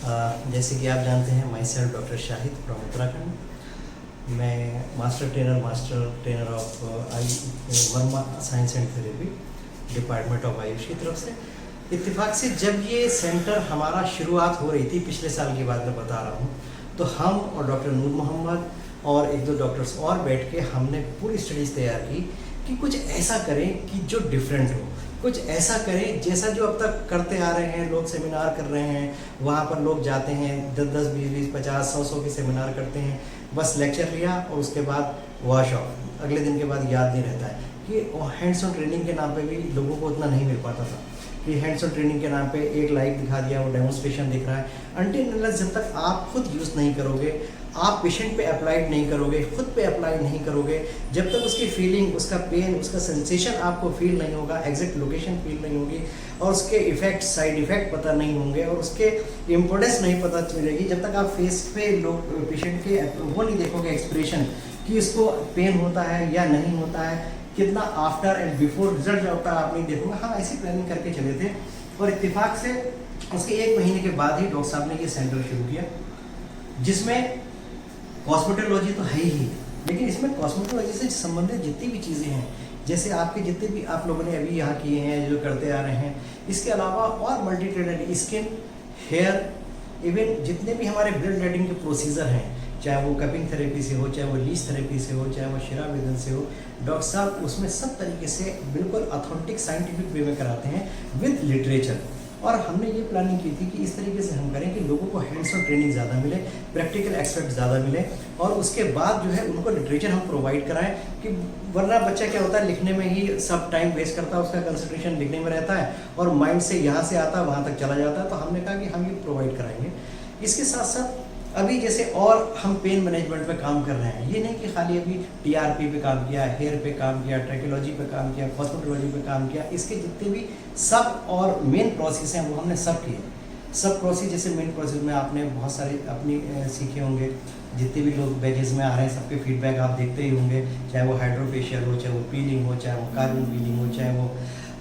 जैसे कि आप जानते हैं, myself doctor Shahid from Uttarakhand. मैं मास्टर ट्रेनर ऑफ आई Varma science and therapy, department of Ayush की तरफ से। इत्तेफाक से जब ये सेंटर हमारा शुरुआत हो रही थी, पिछले साल की बात मैं बता रहा हूँ, तो हम और डॉक्टर नूर मोहम्मद और एक दो डॉक्टर्स और बैठ के हमने पूरी स्टडीज़ तैयार की कि कुछ ऐसा करें कि जो डिफरेंट हो, कुछ ऐसा करें जैसा जो अब तक करते आ रहे हैं। लोग सेमिनार कर रहे हैं, वहाँ पर लोग जाते हैं, 10-10, 20-20, 50, 100 के सेमिनार करते हैं, बस लेक्चर लिया और उसके बाद वॉश ऑफ, अगले दिन के बाद याद नहीं रहता है। कि हैंड्स ऑन ट्रेनिंग के नाम पे भी लोगों को उतना नहीं मिल पाता था कि हैंड्स ऑन ट्रेनिंग के नाम पे एक लाइव दिखा दिया, वो डेमोन्स्ट्रेशन दिख रहा है। अनटिल जब तक आप खुद यूज़ नहीं करोगे, आप पेशेंट पे अप्लाइड नहीं करोगे, खुद पे अप्लाई नहीं करोगे, जब तक उसकी फीलिंग, उसका पेन, उसका सेंसेशन आपको फील नहीं होगा, एग्जैक्ट लोकेशन फील नहीं होगी, और उसके इफेक्ट, साइड इफेक्ट पता नहीं होंगे, और उसके इम्पोर्टेंस नहीं पता चलेगी, जब तक आप फेस पे लोग पेशेंट के वो नहीं देखोगे एक्सप्रेशन कि इसको पेन होता है या नहीं होता है, कितना आफ्टर एंड बिफोर रिजल्ट जो होता है आप नहीं देखोगे। हाँ, ऐसी प्लानिंग करके चले थे और इत्तेफाक से उसके 1 महीने के बाद ही डॉक्टर साहब ने ये सेंटर शुरू किया, जिसमें कॉस्मेटोलॉजी तो है ही, लेकिन इसमें कॉस्मेटोलॉजी से संबंधित जितनी भी चीज़ें हैं, जैसे आपके जितने भी आप लोगों ने अभी यहाँ किए हैं, जो करते आ रहे हैं, इसके अलावा और multi trainer, skin, hair, even जितने भी हमारे ब्लड लेटिंग के प्रोसीजर हैं, चाहे वो कपिंग थेरेपी से हो, चाहे वो लीच थेरेपी से हो, चाहे वो शिरावेदन से हो, डॉक्टर साहब उसमें सब तरीके से बिल्कुल ऑथेंटिक साइंटिफिक वे में कराते हैं विद लिटरेचर। और हमने ये प्लानिंग की थी कि इस तरीके से हम करें कि लोगों को हैंड्स ऑन ट्रेनिंग ज़्यादा मिले, प्रैक्टिकल एक्सपर्ट ज़्यादा मिले, और उसके बाद जो है उनको लिटरेचर हम प्रोवाइड कराएं। कि वरना बच्चा क्या होता है, लिखने में ही सब टाइम वेस्ट करता है, उसका कंसंट्रेशन लिखने में रहता है और माइंड से यहाँ से आता है वहाँ तक चला जाता है। तो हमने कहा कि हम ये प्रोवाइड कराएंगे। इसके साथ साथ अभी जैसे और हम पेन मैनेजमेंट पे काम कर रहे हैं, ये नहीं कि खाली अभी टीआरपी पे काम किया, हेयर पे काम किया, ट्रैकोलॉजी पे काम किया, कॉस्मेटोलॉजी पे काम किया, इसके जितने भी सब और मेन प्रोसेस हैं वो हमने सब किए। सब प्रोसेस, जैसे मेन प्रोसेस में आपने बहुत सारे अपनी सीखे होंगे, जितने भी लोग बैचेस में आ रहे हैं सबके फीडबैक आप देखते ही होंगे, चाहे वो हाइड्रोफेशियल हो, चाहे वो पीलिंग हो, चाहे वो कार्बन पीलिंग हो, चाहे वो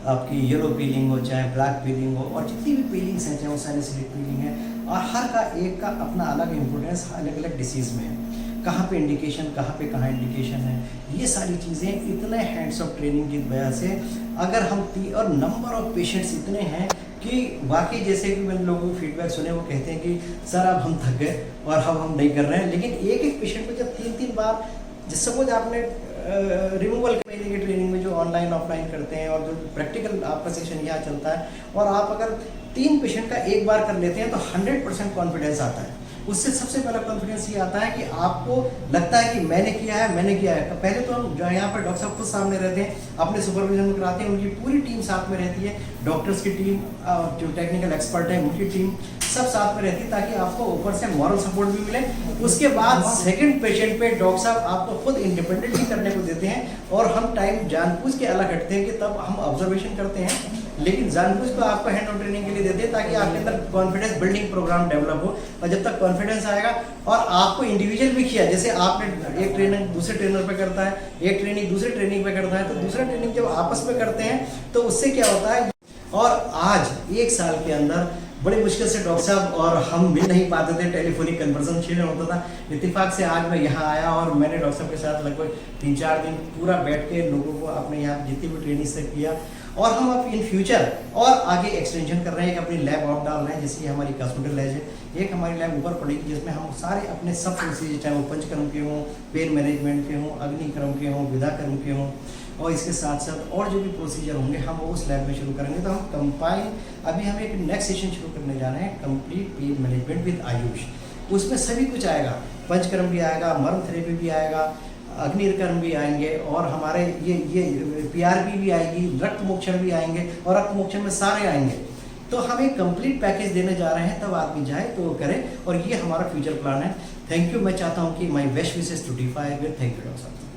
आपकी येलो पीलिंग हो, चाहे ब्लैक पीलिंग हो, और जितनी भी पीलिंग्स हैं, चाहे वो सैलिसिलिक पीलिंग है, और हर का एक का अपना अलग इम्पोर्टेंस अलग अलग डिसीज़ में है, कहाँ पे इंडिकेशन, कहाँ इंडिकेशन है, ये सारी चीज़ें इतने हैंड्स ऑफ ट्रेनिंग की वजह से अगर हम और नंबर ऑफ पेशेंट्स इतने हैं कि वाकई, जैसे कि मैंने लोगों को फीडबैक सुने, वो कहते हैं कि सर अब हम थक गए और अब हम नहीं कर रहे हैं। लेकिन एक एक पेशेंट को जब 3-3 बार, जिस सपोज आपने रिमूवल महीने की ट्रेनिंग में जो ऑनलाइन ऑफलाइन करते हैं और जो प्रैक्टिकल आपका सेशन यहाँ चलता है, और आप अगर 3 पेशेंट का एक बार कर लेते हैं तो 100% कॉन्फिडेंस आता है। उससे सबसे पहला कॉन्फिडेंस ये आता है कि आपको लगता है कि मैंने किया है। पहले तो हम जो यहाँ पर डॉक्टर साहब खुद सामने रहते हैं, अपने सुपरविजन में कराते हैं, उनकी पूरी टीम साथ में रहती है, डॉक्टर्स की टीम, जो टेक्निकल एक्सपर्ट है उनकी टीम, सब साथ में रहती है, ताकि आपको ऊपर से मॉरल सपोर्ट भी मिले। उसके बाद सेकंड पेशेंट पे डॉक्टर साहब आपको खुद इंडिपेंडेंटली करने को देते हैं, और हम टाइम जानबूझ के अलग हटते हैं कि तब हम ऑब्जर्वेशन करते हैं, लेकिन जानबूझ को आपको हैंड ऑन ट्रेनिंग के लिए देते हैं ताकि आपके अंदर कॉन्फिडेंस बिल्डिंग प्रोग्राम डेवलप हो। और जब तक कॉन्फिडेंस आएगा, और आपको इंडिविजुअल भी किया, जैसे आपने एक ट्रेनर दूसरे ट्रेनर पे करता है, एक ट्रेनिंग दूसरे ट्रेनिंग पे करता है, तो दूसरा ट्रेनिंग जब आपस में करते हैं तो उससे क्या होता है। और आज 1 साल के अंदर बड़ी मुश्किल से डॉक्टर साहब और हम मिल नहीं पाते थे, टेलीफोनिक कन्वर्सेशन होता था। इत्तेफाक से आज मैं यहाँ आया और मैंने डॉक्टर साहब के साथ लगभग 3-4 दिन पूरा बैठ के लोगों को अपने यहाँ जितनी भी ट्रेनिंग से किया, और हम अब इन फ्यूचर और आगे एक्सटेंशन कर रहे हैं कि अपनी लैब और डाल रहे हैं। जैसे हमारी कॉस्मेटल लैब है, एक हमारी लैब ऊपर पड़ेगी, जिसमें हम सारे अपने सब प्रोसीजर, चाहे वो पंचकर्म के हों, पेन मैनेजमेंट के हों, अग्निकर्म के हों, विधाकर्म के हों, और इसके साथ साथ और जो भी प्रोसीजर होंगे हम वो उस लैब में शुरू करेंगे। तो हम कंपाइन, अभी हम एक नेक्स्ट सेशन शुरू करने जा रहे हैं, complete pain management with Ayush. उसमें सभी कुछ आएगा, पंचकर्म भी आएगा, मर्म थेरेपी भी आएगा, अग्निकर्म भी आएंगे, और हमारे ये पीआरपी भी आएगी, रक्त मोक्षण भी आएंगे, और रक्त मोक्षण में सारे आएंगे। तो हम एक कंप्लीट पैकेज देने जा रहे हैं, तब आदमी जाए तो वो करे, और ये हमारा फ्यूचर प्लान है। Thank you. मैं चाहता हूँ कि my best wishes to defy with thank you doctor साहब।